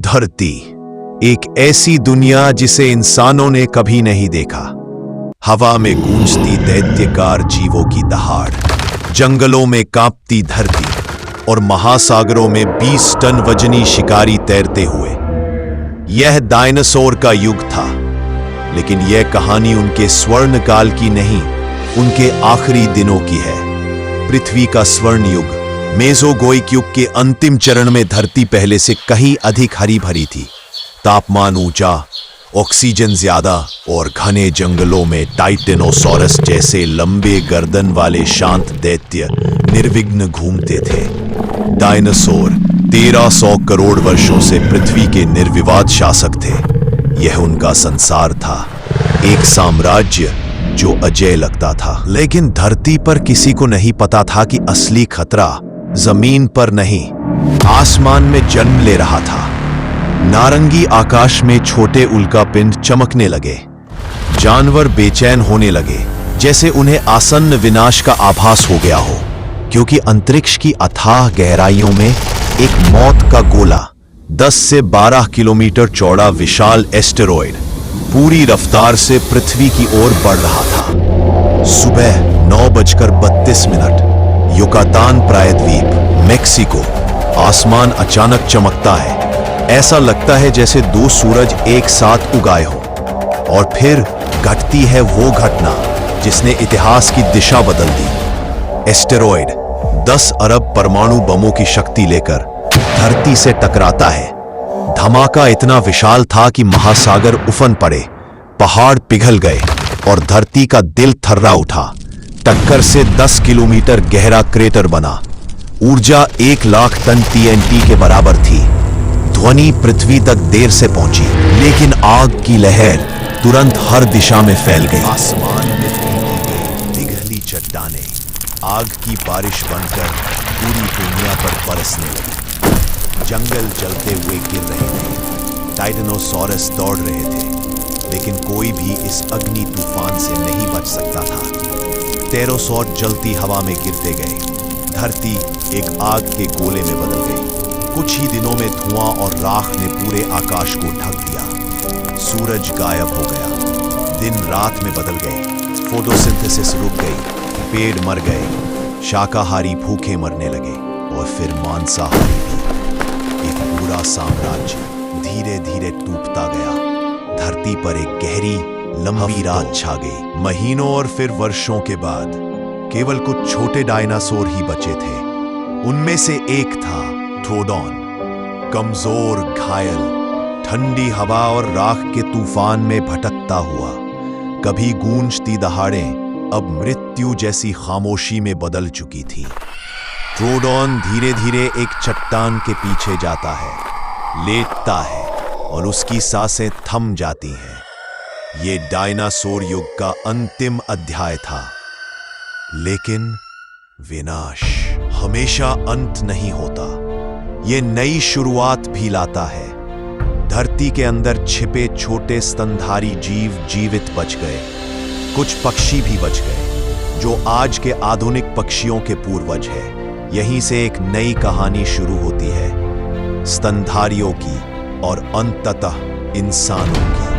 धरती, एक ऐसी दुनिया जिसे इंसानों ने कभी नहीं देखा। हवा में गूंजती दैत्यकार जीवों की दहाड़, जंगलों में कांपती धरती और महासागरों में 20 टन वजनी शिकारी तैरते हुए। यह डायनासोर का युग था, लेकिन यह कहानी उनके स्वर्ण काल की नहीं, उनके आखिरी दिनों की है। पृथ्वी का स्वर्ण युग, मेसोजोइक युग के अंतिम चरण में धरती पहले से कहीं अधिक हरी भरी थी। तापमान ऊंचा, ऑक्सीजन ज्यादा और घने जंगलों में टाइटेनोसॉरस जैसे लंबे गर्दन वाले शांत दैत्य निर्विघ्न घूमते थे। डायनासोर 1300 करोड़ वर्षों से पृथ्वी के निर्विवाद शासक थे। यह उनका संसार था, एक साम्राज्य जो अजय लगता था। लेकिन धरती पर किसी को नहीं पता था कि असली खतरा जमीन पर नहीं, आसमान में जन्म ले रहा था। नारंगी आकाश में छोटे उल्कापिंड चमकने लगे। जानवर बेचैन होने लगे, जैसे उन्हें आसन्न विनाश का आभास हो गया हो, क्योंकि अंतरिक्ष की अथाह गहराइयों में एक मौत का गोला, 10 से 12 किलोमीटर चौड़ा विशाल एस्टेरॉयड पूरी रफ्तार से पृथ्वी की ओर बढ़ रहा था। सुबह 9:32, युकातान प्रायद्वीप, मेक्सिको। आसमान अचानक चमकता है, ऐसा लगता है जैसे दो सूरज एक साथ उगाए हो। और फिर घटती है वो घटना जिसने इतिहास की दिशा बदल दी। एस्टेरॉयड 10 अरब परमाणु बमों की शक्ति लेकर धरती से टकराता है। धमाका इतना विशाल था कि महासागर उफन पड़े, पहाड़ पिघल गए और धरती का दिल थर्रा उठा। टक्कर से 10 किलोमीटर गहरा क्रेटर बना। ऊर्जा 1 लाख टन TNT के बराबर थी। ध्वनि पृथ्वी तक देर से पहुंची, लेकिन आग की लहर तुरंत हर दिशा में फैल गई। आसमान में पिघली चट्टानें आग की बारिश बनकर पूरी दुनिया पर बरसने लगी। जंगल जलते हुए गिर रहे थे, टाइटेनोसॉरस दौड़ रहे थे, लेकिन कोई भी इस अग्नि तूफान से नहीं बच सकता था। टेरोसॉर जलती हवा में गिरते गए। धरती एक आग के गोले में बदल गई। कुछ ही दिनों में धुआं और राख ने पूरे आकाश को ढक दिया। सूरज गायब हो गया, दिन रात में बदल गए, फोटोसिंथेसिस रुक गई, पेड़ मर गए, शाकाहारी भूखे मरने लगे और फिर मांसाहारी भी। एक पूरा साम्राज्य धीरे धीरे टूटता गया। धरती पर एक गहरी लंबी रात छा गई। महीनों और फिर वर्षों के बाद केवल कुछ छोटे डायनासोर ही बचे थे। उनमें से एक था ट्रोडॉन, कमजोर, घायल, ठंडी हवा और राख के तूफान में भटकता हुआ। कभी गूंजती दहाड़ें अब मृत्यु जैसी खामोशी में बदल चुकी थी। ट्रोडॉन धीरे धीरे एक चट्टान के पीछे जाता है, लेटता है और उसकी सांसें थम जाती हैं। ये डायनासोर युग का अंतिम अध्याय था। लेकिन विनाश हमेशा अंत नहीं होता, ये नई शुरुआत भी लाता है। धरती के अंदर छिपे छोटे स्तनधारी जीव जीवित बच गए। कुछ पक्षी भी बच गए, जो आज के आधुनिक पक्षियों के पूर्वज है। यहीं से एक नई कहानी शुरू होती है, स्तनधारियों की और अंततः इंसानों की।